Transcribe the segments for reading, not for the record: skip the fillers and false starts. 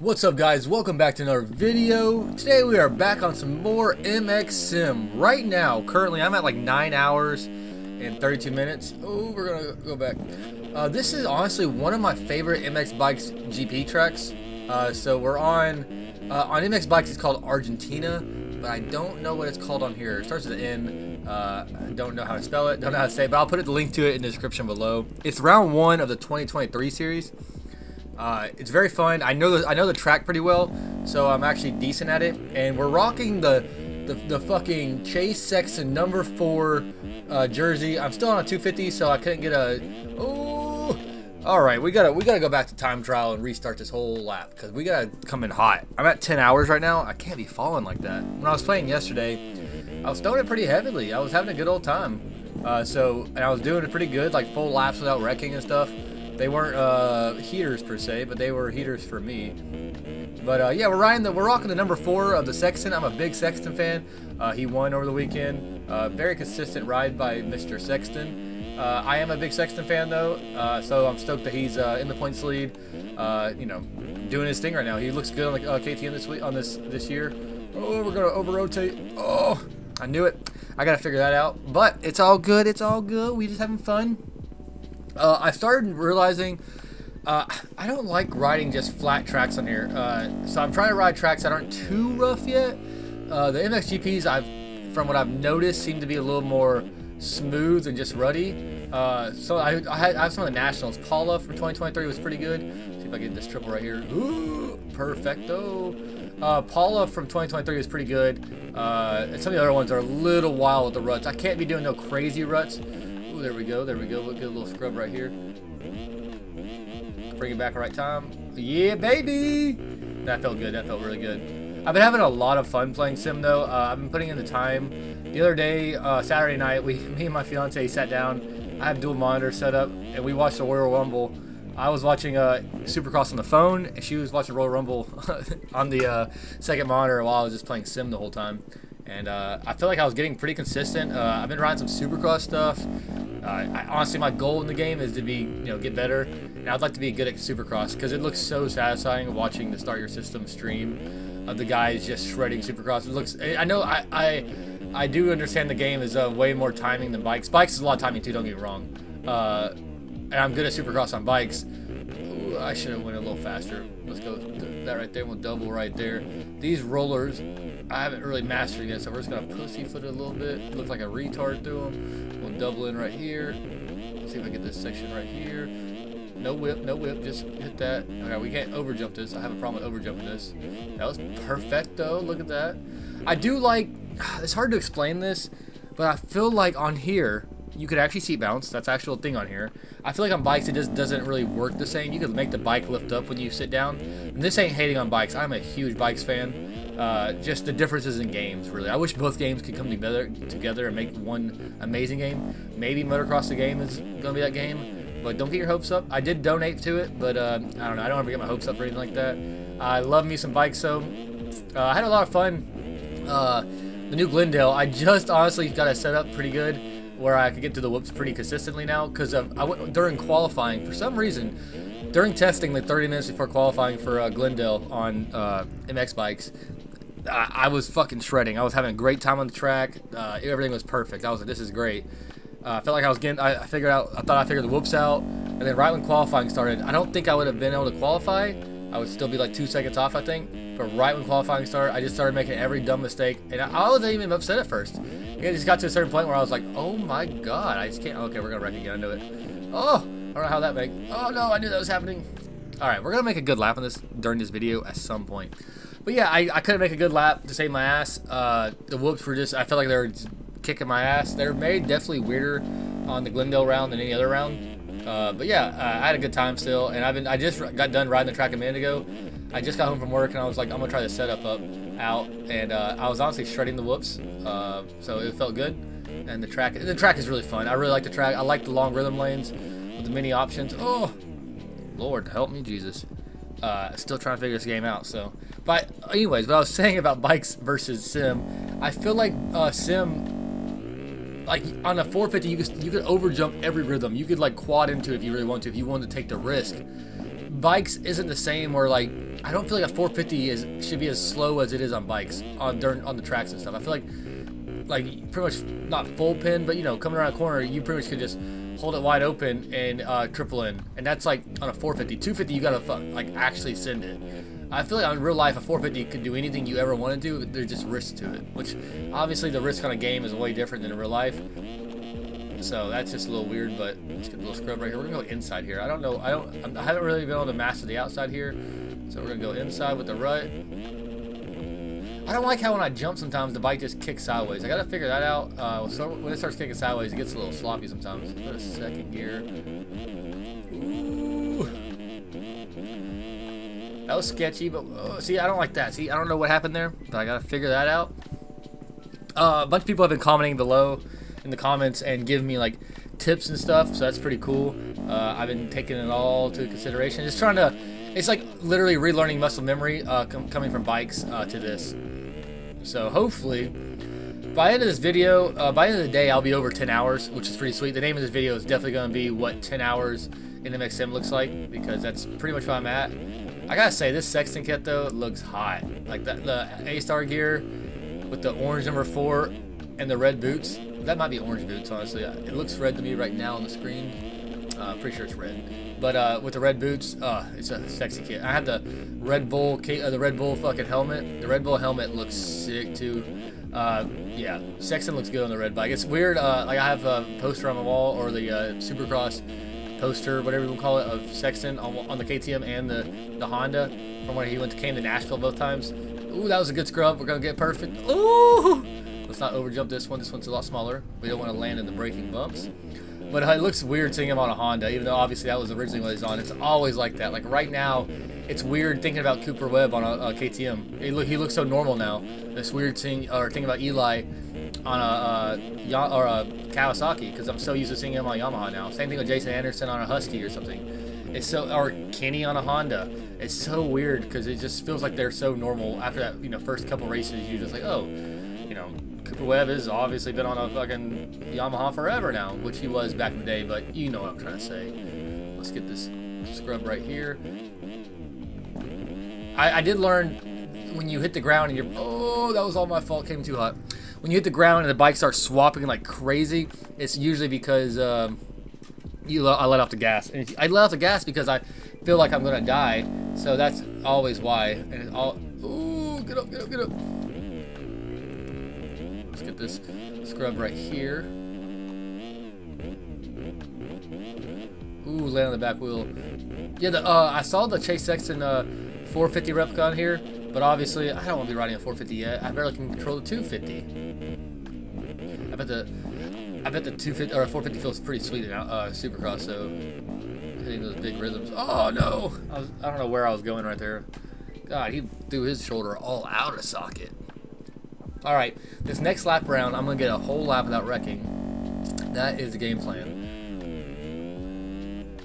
What's up, guys? Welcome back to another video. Today we are back on some more MX Sim. Right now, currently I'm at like 9 hours and 32 minutes. Oh, we're gonna go back. This is honestly one of my favorite MX Bikes GP tracks. So we're on MX Bikes it's called Argentina, but I don't know what it's called on here. It starts with an N. I don't know how to spell it, don't know how to say it, but I'll put the link to it in the description below. It's round 1 of the 2023 series. It's very fun. I know the track pretty well, so I'm actually decent at it. And we're rocking the fucking Chase Sexton number 4 jersey. I'm still on a 250, so I couldn't get a. Oh, all right. We gotta go back to time trial and restart this whole lap because we gotta come in hot. I'm at 10 hours right now. I can't be falling like that. When I was playing yesterday, I was throwing it pretty heavily. I was having a good old time. And I was doing it pretty good, like full laps without wrecking and stuff. They weren't heaters per se, but they were heaters for me. But yeah, we're rocking the number 4 of the Sexton. I'm a big Sexton fan. He won over the weekend. Very consistent ride by Mr. Sexton. I am a big Sexton fan though, so I'm stoked that he's in the points lead. You know, doing his thing right now. He looks good on the KTM this year. Oh, we're gonna over rotate. Oh, I knew it. I gotta figure that out. But it's all good. It's all good. We just having fun. I started realizing I don't like riding just flat tracks on here, so I'm trying to ride tracks that aren't too rough yet. The MXGPs, from what I've noticed, seem to be a little more smooth and just ruddy. So I have some of the Nationals. Paula from 2023 was pretty good. See if I get this triple right here. Ooh, perfecto. Paula from 2023 was pretty good. And some of the other ones are a little wild with the ruts. I can't be doing no crazy ruts. There we go. Look at a little scrub right here. Bring it back right time. Yeah, baby. That felt good. That felt really good. I've been having a lot of fun playing Sim though. I've been putting in the time. The other day, Saturday night, me and my fiance sat down. I have dual monitors set up, and we watched the Royal Rumble. I was watching Supercross on the phone, and she was watching Royal Rumble on the second monitor while I was just playing Sim the whole time. And I feel like I was getting pretty consistent. I've been riding some Supercross stuff. Honestly, my goal in the game is to be, get better. And I'd like to be good at Supercross because it looks so satisfying watching the Start Your System stream of the guys just shredding Supercross. It looks. I know. I do understand the game is way more timing than bikes. Bikes is a lot of timing too. Don't get me wrong. And I'm good at Supercross on bikes. Ooh, I should have went a little faster. Let's go that right there. We'll double right there. These rollers, I haven't really mastered yet, so we're just gonna pussyfoot it a little bit. Looks like a retard through them. We'll double in right here. See if I get this section right here. No whip, just hit that. Okay, we can't overjump this. I have a problem with overjumping this. That was perfect though. Look at that. I do like. It's hard to explain this, but I feel like on here you could actually seat bounce. That's the actual thing on here. I feel like on bikes it just doesn't really work the same. You could make the bike lift up when you sit down. And this ain't hating on bikes. I'm a huge bikes fan. Just the differences in games, really. I wish both games could come together and make one amazing game. Maybe Motocross the game is going to be that game. But don't get your hopes up. I did donate to it, but I don't know. I don't ever get my hopes up or anything like that. I love me some bikes, so I had a lot of fun. The new Glendale, I just honestly got it set up pretty good where I could get to the whoops pretty consistently now because I went during qualifying for some reason. During testing, like 30 minutes before qualifying for Glendale on MX bikes, I was fucking shredding. I was having a great time on the track. Everything was perfect. I was like, this is great. I felt like I was getting. I thought I figured the whoops out, and then right when qualifying started, I don't think I would have been able to qualify. I would still be like 2 seconds off, I think. But right when qualifying started, I just started making every dumb mistake, and I wasn't even upset at first. It just got to a certain point where I was like, oh my god, I just can't. Okay, we're gonna wreck again. I knew it. Oh, I don't know how that make. Oh no, I knew that was happening. All right, we're gonna make a good lap on this during this video at some point. But yeah, I couldn't make a good lap to save my ass. The whoops were just. I felt like they were kicking my ass. They're made definitely weirder on the Glendale round than any other round. But yeah, I had a good time still, and I just got done riding the track a minute ago. I just got home from work and I was like, I'm gonna try the setup out, and I was honestly shredding the whoops, so it felt good. And the track is really fun. I really like the track. I like the long rhythm lanes with the many options. Oh, Lord help me, Jesus. Still trying to figure this game out. So, but anyways, what I was saying about bikes versus Sim, I feel like Sim, like on a 450, you could overjump every rhythm. You could like quad into it if you really want to, if you wanted to take the risk. bikes isn't the same. Where like I don't feel like a 450 should be as slow as it is on bikes on the tracks and stuff. I feel like pretty much not full pin, but you know, coming around a corner, you pretty much could just hold it wide open and triple in, and that's like on a 450. 250, you gotta like actually send it. I feel like in real life, a 450 could do anything you ever want to do. There's just risk to it, which obviously the risk on a game is way different than in real life. So that's just a little weird, but let's get a little scrub right here. We're gonna go inside here. I don't know. I haven't really been able to master the outside here, so we're gonna go inside with the rut. I don't like how when I jump sometimes the bike just kicks sideways. I gotta figure that out. So when it starts kicking sideways, it gets a little sloppy sometimes. Go to second gear. Ooh. That was sketchy, but see, I don't like that. See, I don't know what happened there, but I gotta figure that out. A bunch of people have been commenting below in the comments and giving me like tips and stuff, so that's pretty cool. I've been taking it all to consideration. Just trying to, it's like literally relearning muscle memory coming from bikes to this. So hopefully, by the end of this video, by the end of the day, I'll be over 10 hours, which is pretty sweet. The name of this video is definitely going to be what 10 hours in MXM looks like, because that's pretty much where I'm at. I gotta say, this Sexton kit though looks hot. Like the A-Star gear with the orange number 4 and the red boots. That might be orange boots, honestly. It looks red to me right now on the screen. Pretty sure it's red. But with the red boots, it's a sexy kit. I had the Red Bull fucking helmet. The Red Bull helmet looks sick too. Yeah, Sexton looks good on the red bike. It's weird. Like I have a poster on my wall, or the Supercross poster, whatever you call it, of Sexton on the KTM and the Honda from when he came to Nashville both times. Ooh, that was a good scrub. We're gonna get perfect. Ooh, let's not overjump this one. This one's a lot smaller. We don't want to land in the braking bumps. But it looks weird seeing him on a Honda, even though obviously that was originally what he's on. It's always like that. Like right now, it's weird thinking about Cooper Webb on a KTM. He looks so normal now. It's weird thinking about Eli on a Kawasaki, because I'm so used to seeing him on Yamaha now. Same thing with Jason Anderson on a Husky or something. It's so, or Kenny on a Honda. It's so weird because it just feels like they're so normal. After that, you know, first couple races, you're just like, oh, you know, Cooper Webb has obviously been on a fucking Yamaha forever now, which he was back in the day, but you know what I'm trying to say. Let's get this scrub right here. I did learn when you hit the ground and you're, oh, that was all my fault, came too hot. When you hit the ground and the bike starts swapping like crazy, it's usually because I let off the gas. And I let off the gas because I feel like I'm gonna die, so that's always why. And it's all, ooh, get up, get up, get up. Let's get this scrub right here. Ooh, land on the back wheel. Yeah, I saw the Chase Sexton 450 replica on here, but obviously I don't want to be riding a 450 yet. I barely can control the 250. I bet the 250 or 450 feels pretty sweet in Supercross. So hitting those big rhythms. Oh no! I don't know where I was going right there. God, he threw his shoulder all out of socket. All right, this next lap round, I'm gonna get a whole lap without wrecking. That is the game plan.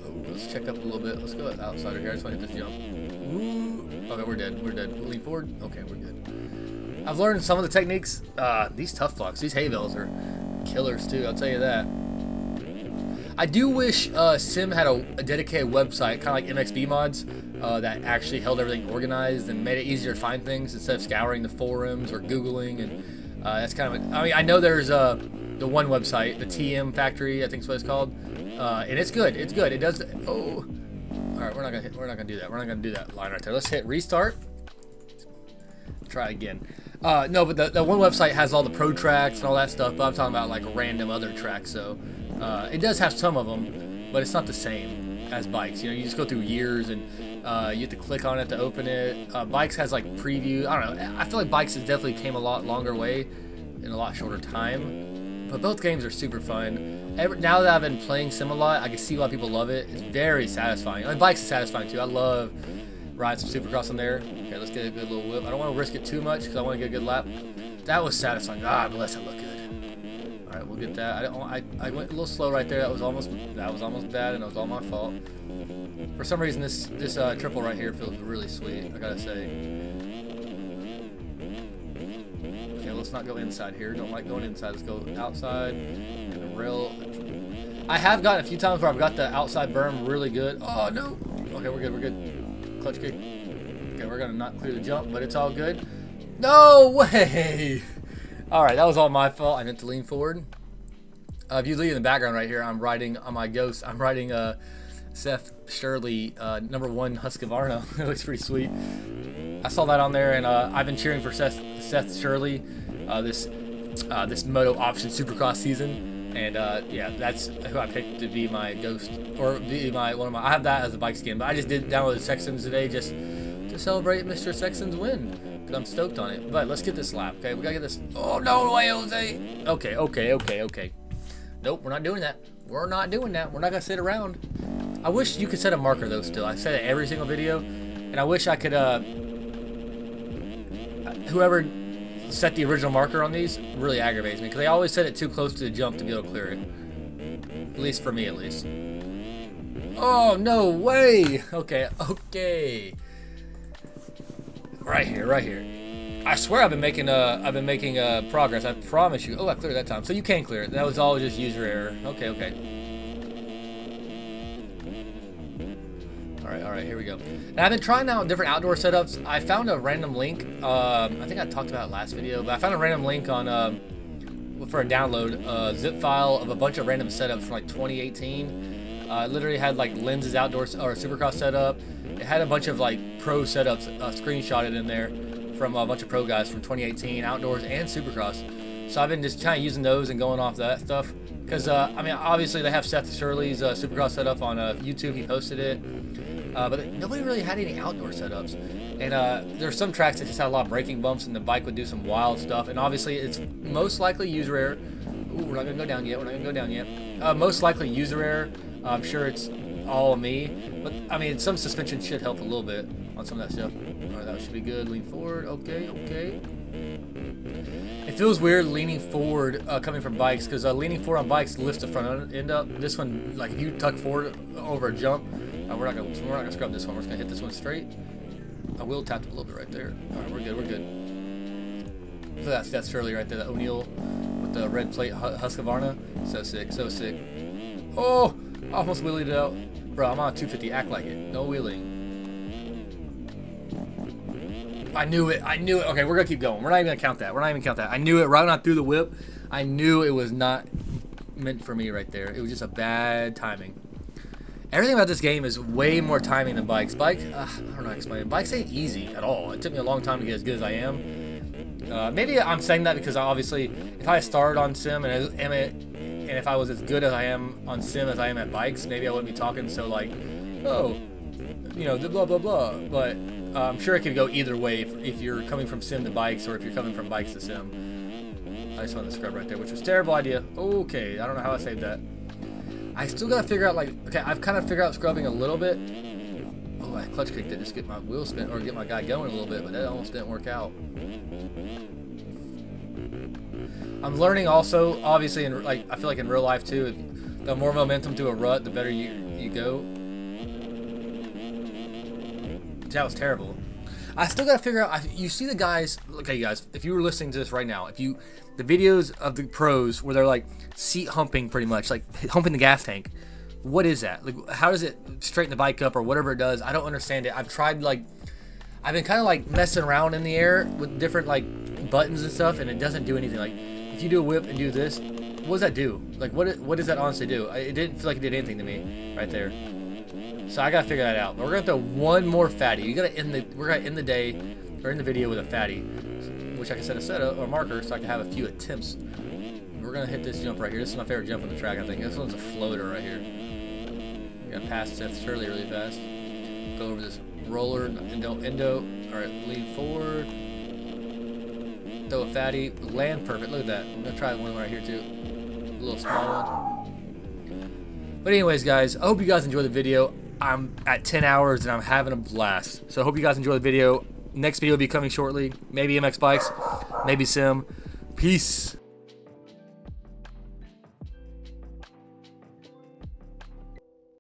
Oh, let's check up a little bit. Let's go outside of here. I just want to hit this jump. Ooh. Okay, we're dead. We're dead. Lean forward. Okay, we're good. I've learned some of the techniques. These tough blocks, these hay bales are killers too. I'll tell you that. I do wish Sim had a dedicated website, kind of like MXB mods, that actually held everything organized and made it easier to find things instead of scouring the forums or Googling. And that's kind of, I mean, I know there's the one website, the TM Factory, I think is what it's called, and it's good. It's good. It does. Oh, all right. We're not gonna do that. We're not gonna do that line right there. Let's hit restart. Try again. No, but the one website has all the pro tracks and all that stuff. But I'm talking about like random other tracks. So it does have some of them, but it's not the same as bikes. You know, you just go through years and you have to click on it to open it. Bikes has like preview. I don't know. I feel like bikes has definitely came a lot longer way in a lot shorter time. But both games are super fun. Now that I've been playing Sim a lot, I can see why people love it. It's very satisfying. I mean, bikes is satisfying too. I love riding some Supercross on there. Okay, let's get a good little whip. I don't want to risk it too much because I want to get a good lap. That was satisfying. God bless, that looked good. All right, we'll get that. I went a little slow right there. That was almost bad, and it was all my fault. For some reason, this triple right here feels really sweet, I gotta say. Okay, let's not go inside here. Don't like going inside. Let's go outside. And the rail. I have gotten a few times where I've got the outside berm really good. Oh no! Okay, we're good. We're good. Clutch kick. Okay, we're gonna not clear the jump, but it's all good. No way! All right, that was all my fault. I meant to lean forward. If you leave in the background right here, I'm riding on my Ghost. I'm riding Seth Shirley #1 Husqvarna. It looks pretty sweet. I saw that on there, and I've been cheering for Seth Shirley this Moto Option Supercross season, and yeah, that's who I picked to be my Ghost, or be my I have that as a bike skin, but I just did download Sexton's today just to celebrate Mr. Sexton's win, because I'm stoked on it. But let's get this lap, okay? We gotta get this. Oh no way, Jose! Okay. Nope, we're not doing that. We're not doing that. We're not gonna sit around. I wish you could set a marker though. Still, I said it every single video, and I wish I could. Whoever set the original marker on these really aggravates me, because they always set it too close to the jump to be able to clear it. At least for me, at least. Oh no way! Okay. Right here. I swear I've been making progress. I promise you. Oh, I cleared that time. So you can clear it. That was all just user error. Okay. All right, here we go. And I've been trying out different outdoor setups. I found a random link. I think I talked about it last video, but I found a random link on for a download zip file of a bunch of random setups from like 2018. It literally had like Lens's outdoor or Supercross setup. It had a bunch of like pro setups screenshotted in there from a bunch of pro guys from 2018 outdoors and Supercross. So I've been just kind of using those and going off that stuff. Because, I mean, obviously they have Seth Shirley's Supercross setup on YouTube. He posted it. But nobody really had any outdoor setups. And there's some tracks that just had a lot of braking bumps and the bike would do some wild stuff. And obviously it's most likely user error. Ooh, we're not going to go down yet. Most likely user error. I'm sure it's all me. But, I mean, some suspension should help a little bit on some of that stuff. All right, that should be good. Lean forward. Okay. It feels weird leaning forward coming from bikes, because leaning forward on bikes lifts the front end up. This one, like if you tuck forward over a jump, we're not gonna scrub this one. We're just gonna hit this one straight. I will tap it a little bit right there. All right, we're good. So that's Shirley right there, the O'Neill with the red plate Husqvarna. So sick. Oh, I almost wheelied it out, bro. I'm on 250. Act like it. No wheeling. I knew it. Okay, we're gonna keep going. We're not even gonna count that. I knew it right when I threw the whip. I knew it was not meant for me right there. It was just a bad timing. Everything about this game is way more timing than bikes. I don't know how to explain it. Bikes ain't easy at all. It took me a long time to get as good as I am. Maybe I'm saying that because obviously, if I started on sim and if I was as good as I am on sim as I am at bikes, maybe I wouldn't be talking so like, oh, you know, the blah blah blah. But I'm sure it could go either way if you're coming from sim to bikes or if you're coming from bikes to sim. I just wanted to scrub right there, which was a terrible idea. Okay, I don't know how I saved that. I still gotta figure out, like, okay, I've kind of figured out scrubbing a little bit. Oh, I clutch kicked it just get my wheel spin or get my guy going a little bit, but that almost didn't work out. I'm learning also, obviously, like I feel like in real life too, the more momentum to a rut, the better you go. That was terrible. I still gotta figure out. You see the guys. Okay, guys, if you were listening to this right now, the videos of the pros where they're like seat humping, pretty much like humping the gas tank. What is that? Like, how does it straighten the bike up or whatever it does? I don't understand it. I've tried I've been kind of like messing around in the air with different like buttons and stuff, and it doesn't do anything. Like if you do a whip and do this, what does that do? Like what does that honestly do? It didn't feel like it did anything to me right there. So I gotta figure that out. But we're gonna throw one more fatty. We're gonna end the day or end the video with a fatty, which I can set a setup or marker so I can have a few attempts. We're gonna hit this jump right here. This is my favorite jump on the track. I think this one's a floater right here. We're gonna pass Seth Shirley really fast. Go over this roller endo. All right, lean forward. Throw a fatty. Land perfect. Look at that. I'm gonna try one right here too. A little small one. But anyways, guys, I hope you guys enjoyed the video. I'm at 10 hours and I'm having a blast. So I hope you guys enjoy the video. Next video will be coming shortly. Maybe MX bikes, maybe sim. Peace.